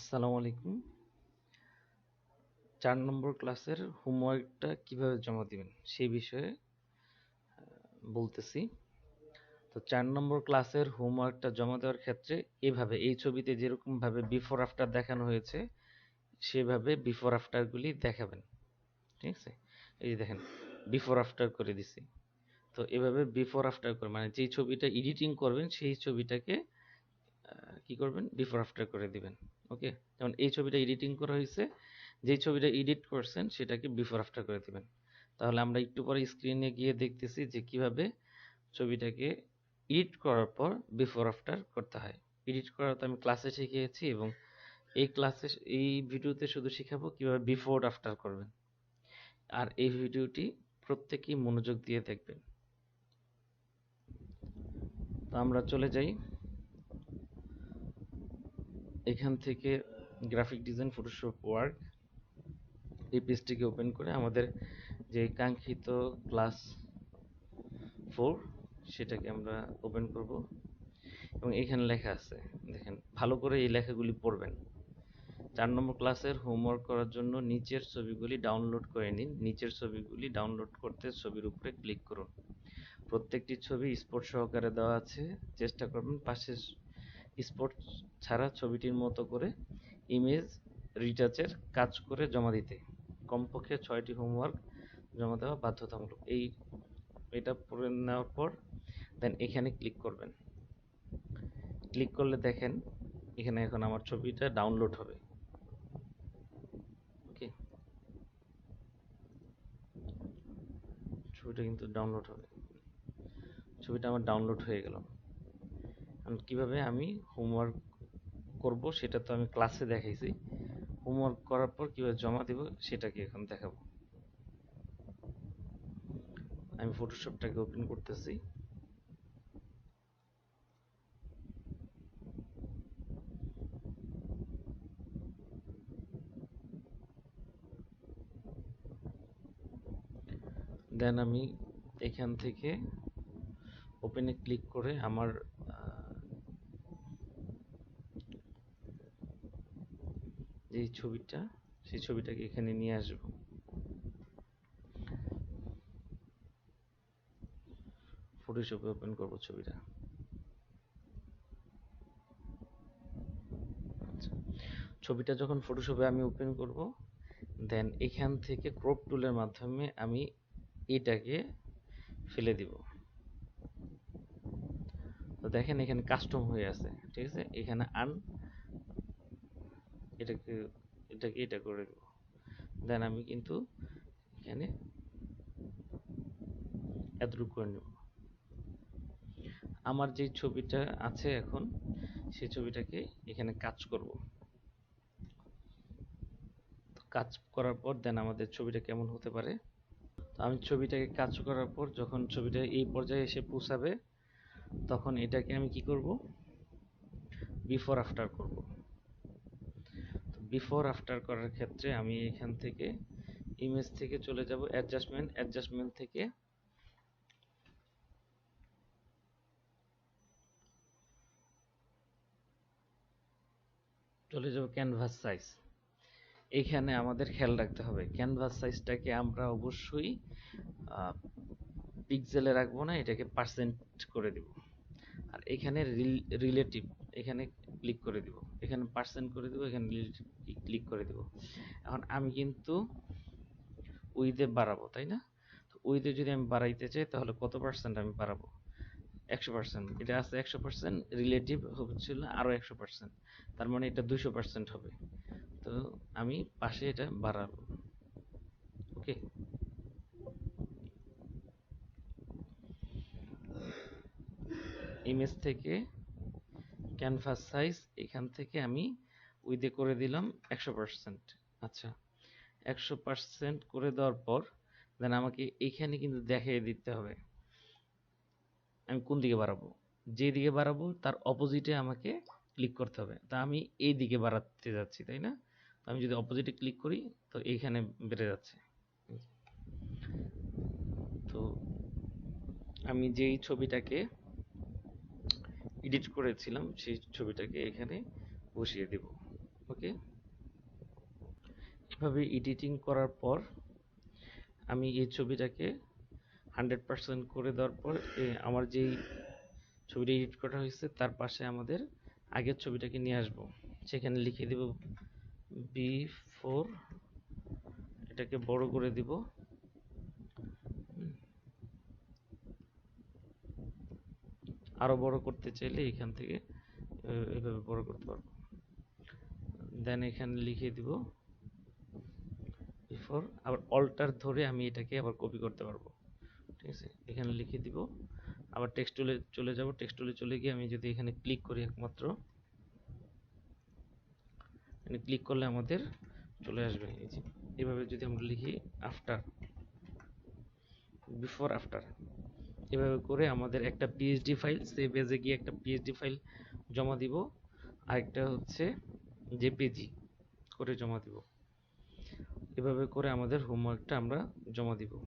আসসালামু আলাইকুম। ৪ নম্বর ক্লাসের হোমওয়ার্কটা কিভাবে জমা দিবেন সেই বিষয়ে বলতেছি। তো ৪ নম্বর ক্লাসের হোমওয়ার্কটা জমা দেওয়ার ক্ষেত্রে এভাবে এই ছবিতে যেরকমভাবে বিফোর আফটার দেখানো হয়েছে সেভাবে বিফোর আফটারগুলি দেখাবেন। ঠিক আছে? এই যে দেখেন বিফোর আফটার করে দিছি। তো এভাবে বিফোর আফটার করে মানে যেই ছবিটা এডিটিং করবেন সেই ছবিটাকে কি করবেন বিফোর আফটার করে দিবেন। ওকে, যেমন এই ছবিটা এডিটিং করা হয়েছে, যেই ছবিটা এডিট করছেন সেটাকে বিফোর আফটার করে দিবেন। তাহলে আমরা একটু পরে স্ক্রিনে গিয়ে দেখতেছি যে কিভাবে ছবিটাকে এডিট করার পর বিফোর আফটার করতে হয়। এডিট করা তো আমি ক্লাসে শিখিয়েছি এবং এই ভিডিওতে শুধু শিখাবো কিভাবে বিফোর আফটার করবেন। আর এই ভিডিওটি প্রত্যেকেই মনোযোগ দিয়ে দেখবেন। তো আমরা চলে যাই এখান থেকে গ্রাফিক ডিজাইন ফটোশপ ওয়ার্ক এই পেজটিকে ওপেন করে আমাদের যে কাঙ্ক্ষিত ক্লাস 4 সেটাকে আমরা ওপেন করব এবং এখানে লেখা আছে, দেখেন ভালো করে এই লেখাগুলি পড়বেন। 4 নম্বর ক্লাসের হোমওয়ার্ক করার জন্য নিচের ছবিগুলি ডাউনলোড করে নিন। নিচের ছবিগুলি ডাউনলোড করতে ছবির উপরে ক্লিক করুন। প্রত্যেকটি ছবি স্পট সহকারে দেওয়া আছে, চেষ্টা করবেন পাশে স্পট ছাড়া ছবিটির মতো করে ইমেজ রিটাচের কাজ করে জমা দিতে। কমপক্ষে 6টি হোমওয়ার্ক জমা দেওয়া বাধ্যতামূলক। এটা পড়ে নেওয়ার পর দেন এখানে ক্লিক করবেন। ক্লিক করলে দেখেন এখানে এখন আমার ছবিটা ডাউনলোড হবে। ওকে, ছবিটা কিন্তু ডাউনলোড হবে। ছবিটা আমার ডাউনলোড হয়ে গেল। কিভাবে আমি হোমওয়ার্ক করব সেটা তো আমি ক্লাসে দেখাইছি। হোমওয়ার্ক করার পর কিভাবে জমা দেব সেটাকে এখন দেখাবো। আমি ফটোশপটাকে ওপেন করতেছি। দেন আমি এখান থেকে ওপেনে ক্লিক করে আমার যে ছবিটা সেই ছবিটাকে এখানে নিয়ে আসব। ফটোশপে ওপেন করব ছবিটা। আচ্ছা, ছবিটা যখন ফটোশপে আমি ওপেন করব দেন এখান থেকে ক্রপ টুলের মাধ্যমে আমি এটাকে ফেলে দিব। তো দেখেন এখানে কাস্টম হয়ে আছে, ঠিক আছে? এখানে এটাকে এটা করে দেব। দেন আমি কিন্তু এখানে এতটুকু করে নেব। আমার যে ছবিটা আছে এখন সেই ছবিটাকে এখানে কাজ করব। কাজ করার পর দেন আমাদের ছবিটা কেমন হতে পারে। তো আমি ছবিটাকে কাজ করার পর যখন ছবিটা এই পর্যায়ে এসে পৌঁছাবে তখন এটাকে আমি কি করব, বিফোর আফটার করব। বিফোর আফটার করার ক্ষেত্রে আমি এখান থেকে ইমেজ থেকে চলে যাব অ্যাডজাস্টমেন্ট থেকে চলে যাব ক্যানভাস সাইজ। এইখানে আমাদের খেয়াল রাখতে হবে ক্যানভাস সাইজটাকে আমরা অবশ্যই পিক্সেলে রাখবো না, এটাকে পার্সেন্ট করে দিব। আর এখানে রিলেটিভ এখানে ক্লিক করে দিব, এখানে পার্সেন্ট করে দিব, এখানে ক্লিক করে দিব। এখন আমি কিন্তু উইথে বাড়াবো, তাই না? তো উইথে যদি আমি বাড়াইতে চাই তাহলে কত পার্সেন্ট আমি বাড়াবো? 100%। এটা আছে 100%, রিলেটিভ হচ্ছিল আরো 100%, তার মানে এটা 200% হবে। তো আমি পাশে এটা বাড়াবো। ওকে, ইমেজ থেকে ক্যানভাস সাইজ এখান থেকে আমি উইথে করে দিলাম 100%। আচ্ছা, 100% করে দেওয়ার পর দেন আমাকে এখানে কিন্তু দেখিয়ে দিতে হবে আমি কোন দিকে বাড়াবো। যে দিকে বাড়াবো তার অপোজিটে আমাকে ক্লিক করতে হবে। তা আমি এই দিকে বাড়াতে যাচ্ছি, তাই না? আমি যদি অপোজিটে ক্লিক করি তো এইখানে বেড়ে যাচ্ছে। তো আমি যেই ছবিটাকে এডিট করেছিলাম সেই ছবিটাকে এখানে বসিয়ে দেব। ওকে, এভাবে এডিটিং করার পর আমি এই ছবিটাকে 100% করে দেওয়ার পর আমার যেই ছবিটা এডিট করা হয়েছে তার পাশে আমাদের আগের ছবিটাকে নিয়ে আসব। সেখানে লিখে দেব B4, এটাকে বড় করে দিব। আরো বড় করতে চাইলে এখান থেকে এইভাবে বড় করতে পারবো। দেন এখানে লিখে দিব B4, আবার অল্টার ধরে আমি এটাকে আবার কপি করতে পারবো। ঠিক আছে, এখানে লিখে দিব, আবার টেক্সট টুলে চলে যাব। টেক্সট টুলে চলে গিয়ে আমি যদি এখানে ক্লিক করি, একমাত্র ক্লিক করলে আমাদের চলে আসবে। এই যে এভাবে যদি আমরা লিখি আফটার, বিফোর আফটার, এভাবে করে আমাদের একটা পিএইচডি ফাইল, সেভ এজে গিয়ে একটা পিএইচডি ফাইল জমা দিব, আরেকটা হচ্ছে জেপিজি করে জমা দিব। এভাবে করে আমাদের হোমওয়ার্কটা আমরা জমা দিব।